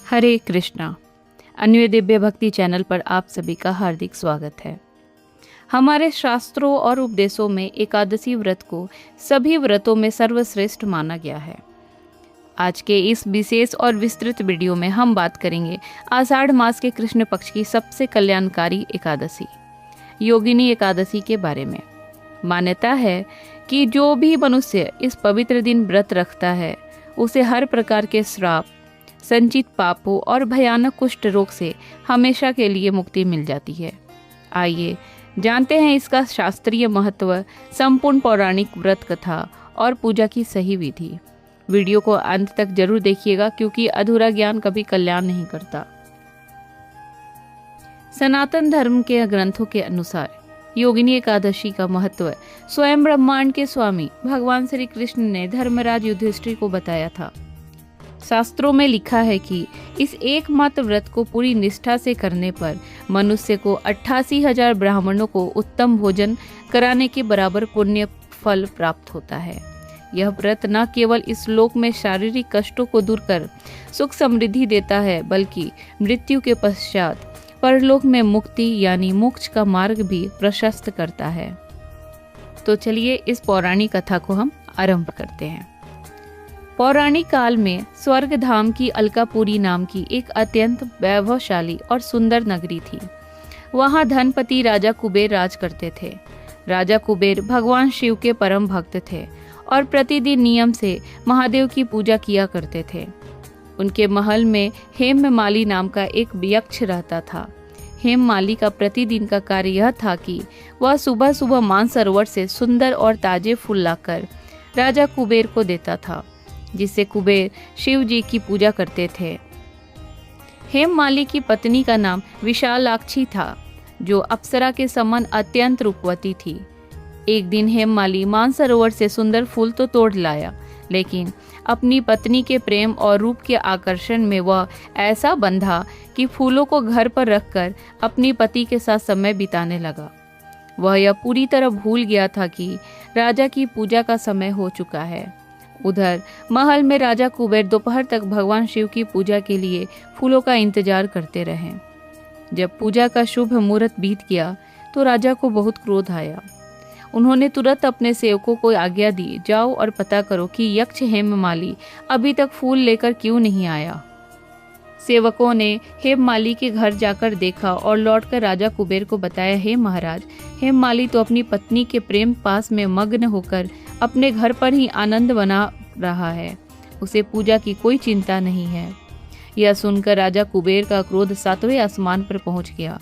हरे कृष्णा। अन्वय दिव्य भक्ति चैनल पर आप सभी का हार्दिक स्वागत है। हमारे शास्त्रों और उपदेशों में एकादशी व्रत को सभी व्रतों में सर्वश्रेष्ठ माना गया है। आज के इस विशेष और विस्तृत वीडियो में हम बात करेंगे आषाढ़ मास के कृष्ण पक्ष की सबसे कल्याणकारी एकादशी योगिनी एकादशी के बारे में। मान्यता है कि जो भी मनुष्य इस पवित्र दिन व्रत रखता है उसे हर प्रकार के श्राप, संचित पापों और भयानक कुष्ठ रोग से हमेशा के लिए मुक्ति मिल जाती है। आइए जानते हैं इसका शास्त्रीय महत्व, संपूर्ण पौराणिक व्रत कथा और पूजा की सही विधि। वीडियो को अंत तक जरूर देखिएगा क्योंकि अधूरा ज्ञान कभी कल्याण नहीं करता। सनातन धर्म के ग्रंथों के अनुसार योगिनी एकादशी का महत्व स्वयं ब्रह्मांड के स्वामी भगवान श्री कृष्ण ने धर्मराज युधिष्ठिर को बताया था। शास्त्रों में लिखा है कि इस एकमात्र व्रत को पूरी निष्ठा से करने पर मनुष्य को 88,000 ब्राह्मणों को उत्तम भोजन कराने के बराबर पुण्य फल प्राप्त होता है। यह व्रत न केवल इस लोक में शारीरिक कष्टों को दूर कर सुख समृद्धि देता है, बल्कि मृत्यु के पश्चात परलोक में मुक्ति यानी मोक्ष का मार्ग भी प्रशस्त करता है। तो चलिए इस पौराणिक कथा को हम आरंभ करते हैं। पौराणिक काल में स्वर्ग धाम की अलकापुरी नाम की एक अत्यंत वैभवशाली और सुंदर नगरी थी। वहां धनपति राजा कुबेर राज करते थे। राजा कुबेर भगवान शिव के परम भक्त थे और प्रतिदिन नियम से महादेव की पूजा किया करते थे। उनके महल में हेममाली नाम का एक यक्ष रहता था। हेममाली का प्रतिदिन का कार्य यह था कि वह सुबह सुबह मानसरोवर से सुंदर और ताजे फूल लाकर राजा कुबेर को देता था, जिससे कुबेर शिव जी की पूजा करते थे। हेममाली की पत्नी का नाम विशालाक्षी था, जो अप्सरा के समान अत्यंत रूपवती थी। एक दिन हेममाली मानसरोवर से सुंदर फूल तो तोड़ लाया, लेकिन अपनी पत्नी के प्रेम और रूप के आकर्षण में वह ऐसा बंधा कि फूलों को घर पर रखकर अपनी पति के साथ समय बिताने लगा। वह यह पूरी तरह भूल गया था कि राजा की पूजा का समय हो चुका है। उधर महल में राजा कुबेर दोपहर तक भगवान शिव की पूजा के लिए फूलों का इंतजार करते रहे। जब पूजा का शुभ मुहूर्त बीत गया तो राजा को बहुत क्रोध आया। उन्होंने तुरंत अपने सेवकों को आज्ञा दी, जाओ और पता करो कि यक्ष हेममाली अभी तक फूल लेकर क्यों नहीं आया। सेवकों ने हेममाली के घर जाकर देखा और लौटकर राजा कुबेर को बताया, हे महाराज, हेममाली तो अपनी पत्नी के प्रेम पास में मग्न होकर अपने घर पर ही आनंद बना रहा है। उसे पूजा की कोई चिंता नहीं है। यह सुनकर राजा कुबेर का क्रोध 7वें आसमान पर पहुंच गया।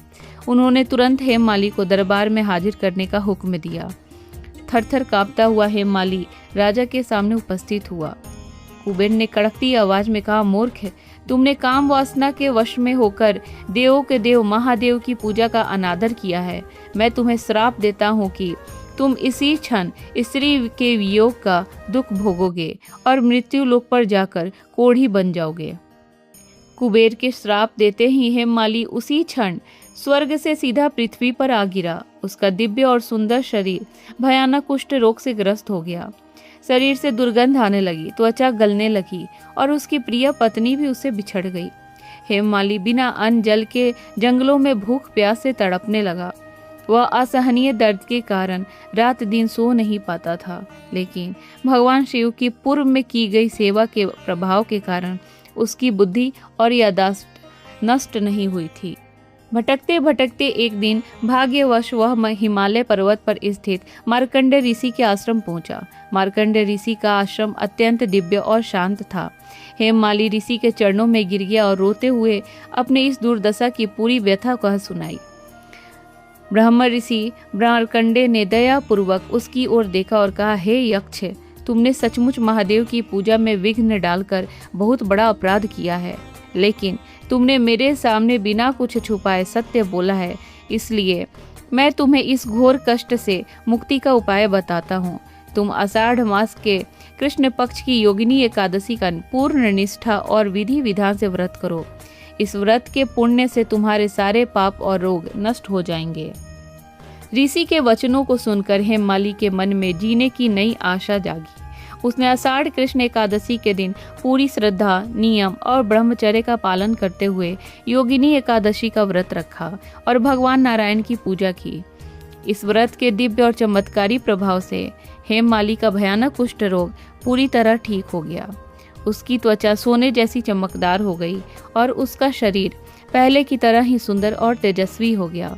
उन्होंने तुरंत हेममाली को दरबार में हाजिर करने का हुक्म दिया। थरथर कांपता हुआ हेममाली राजा के सामने उपस्थित हुआ। कुबेर ने कड़कती आवाज में कहा, मूर्ख, तुमने काम वासना के वश में होकर देवों के देव महादेव की पूजा का अनादर किया है। मैं तुम्हें श्राप देता हूँ कि तुम इसी क्षण स्त्री के वियोग का दुख भोगोगे और मृत्यु लोक पर जाकर कोढ़ी बन जाओगे। कुबेर के श्राप देते ही हेममाली उसी क्षण स्वर्ग से सीधा पृथ्वी पर आ गिरा। उसका दिव्य और सुंदर शरीर भयानक कुष्ठ रोग से ग्रस्त हो गया। शरीर से दुर्गंध आने लगी, त्वचा गलने लगी और उसकी प्रिय पत्नी भी उससे बिछड़ गई। हेममाली बिना अन्न जल के जंगलों में भूख प्यास से तड़पने लगा। वह असहनीय दर्द के कारण रात दिन सो नहीं पाता था, लेकिन भगवान शिव की पूर्व में की गई सेवा के प्रभाव के कारण उसकी बुद्धि और याददाश्त नष्ट नहीं हुई थी। भटकते भटकते एक दिन भाग्यवश वह हिमालय पर्वत पर स्थित मार्कंडेय ऋषि के आश्रम पहुंचा। मार्कंडेय ऋषि का आश्रम अत्यंत दिव्य और शांत था। हेममाली ऋषि के चरणों में गिर गया और रोते हुए अपने इस दुर्दशा की पूरी व्यथा कह सुनाई। ब्रह्म ऋषि मार्कंडेय ने दया पूर्वक उसकी ओर देखा और कहा, हे यक्ष, तुमने सचमुच महादेव की पूजा में विघ्न डालकर बहुत बड़ा अपराध किया है, लेकिन तुमने मेरे सामने बिना कुछ छुपाए सत्य बोला है। इसलिए मैं तुम्हें इस घोर कष्ट से मुक्ति का उपाय बताता हूँ। तुम आषाढ़ मास के कृष्ण पक्ष की योगिनी एकादशी का पूर्ण निष्ठा और विधि विधान से व्रत करो। इस व्रत के पुण्य से तुम्हारे सारे पाप और रोग नष्ट हो जाएंगे। ऋषि के वचनों को सुनकर हेममाली के मन में जीने की नई आशा जागी। उसने आषाढ़ कृष्ण एकादशी के दिन पूरी श्रद्धा, नियम और ब्रह्मचर्य का पालन करते हुए योगिनी एकादशी का व्रत रखा और भगवान नारायण की पूजा की। इस व्रत के दिव्य और चमत्कारी प्रभाव से हेममाली का भयानक कुष्ठ रोग पूरी तरह ठीक हो गया। उसकी त्वचा सोने जैसी चमकदार हो गई और उसका शरीर पहले की तरह ही सुंदर और तेजस्वी हो गया।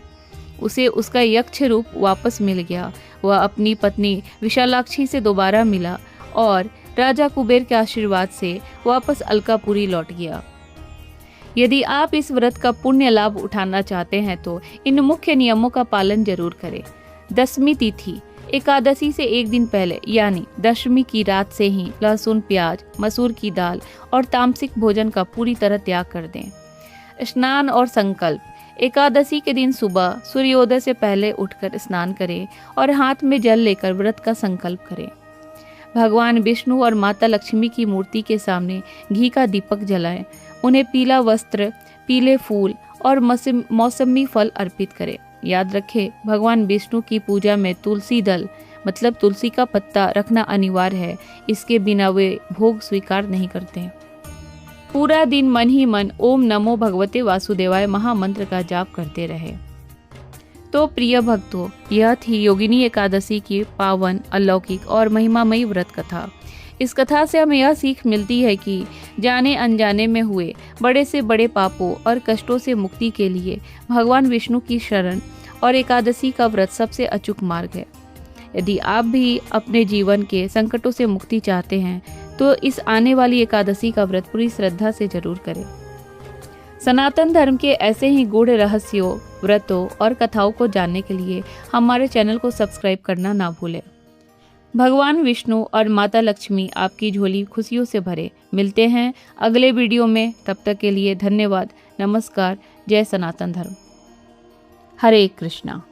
उसे उसका यक्ष रूप वापस मिल गया। वह अपनी पत्नी विशालाक्षी से दोबारा मिला और राजा कुबेर के आशीर्वाद से वापस अलकापुरी लौट गया। यदि आप इस व्रत का पुण्य लाभ उठाना चाहते हैं तो इन मुख्य नियमों का पालन जरूर करें। दशमी तिथि एकादशी से एक दिन पहले यानी दशमी की रात से ही लहसुन, प्याज, मसूर की दाल और तामसिक भोजन का पूरी तरह त्याग कर दें। स्नान और संकल्प एकादशी के दिन सुबह सूर्योदय से पहले उठकर स्नान करें और हाथ में जल लेकर व्रत का संकल्प करें। भगवान विष्णु और माता लक्ष्मी की मूर्ति के सामने घी का दीपक जलाएं। उन्हें पीला वस्त्र, पीले फूल और मौसमी फल अर्पित करें। याद रखें, भगवान विष्णु की पूजा में तुलसी दल मतलब तुलसी का पत्ता रखना अनिवार्य है। इसके बिना वे भोग स्वीकार नहीं करते। पूरा दिन मन ही मन ओम नमो भगवते वासुदेवाय महामंत्र का जाप करते रहे। तो प्रिय भक्तों, यह थी योगिनी एकादशी की पावन, अलौकिक और महिमामयी व्रत कथा। इस कथा से हमें यह सीख मिलती है कि जाने अनजाने में हुए बड़े से बड़े पापों और कष्टों से मुक्ति के लिए भगवान विष्णु की शरण और एकादशी का व्रत सबसे अचूक मार्ग है। यदि आप भी अपने जीवन के संकटों से मुक्ति चाहते हैं तो इस आने वाली एकादशी का व्रत पूरी श्रद्धा से जरूर करें। सनातन धर्म के ऐसे ही गूढ़ रहस्यों, व्रतों और कथाओं को जानने के लिए हमारे चैनल को सब्सक्राइब करना ना भूलें। भगवान विष्णु और माता लक्ष्मी आपकी झोली खुशियों से भरे। मिलते हैं अगले वीडियो में। तब तक के लिए धन्यवाद। नमस्कार। जय सनातन धर्म। हरे कृष्णा।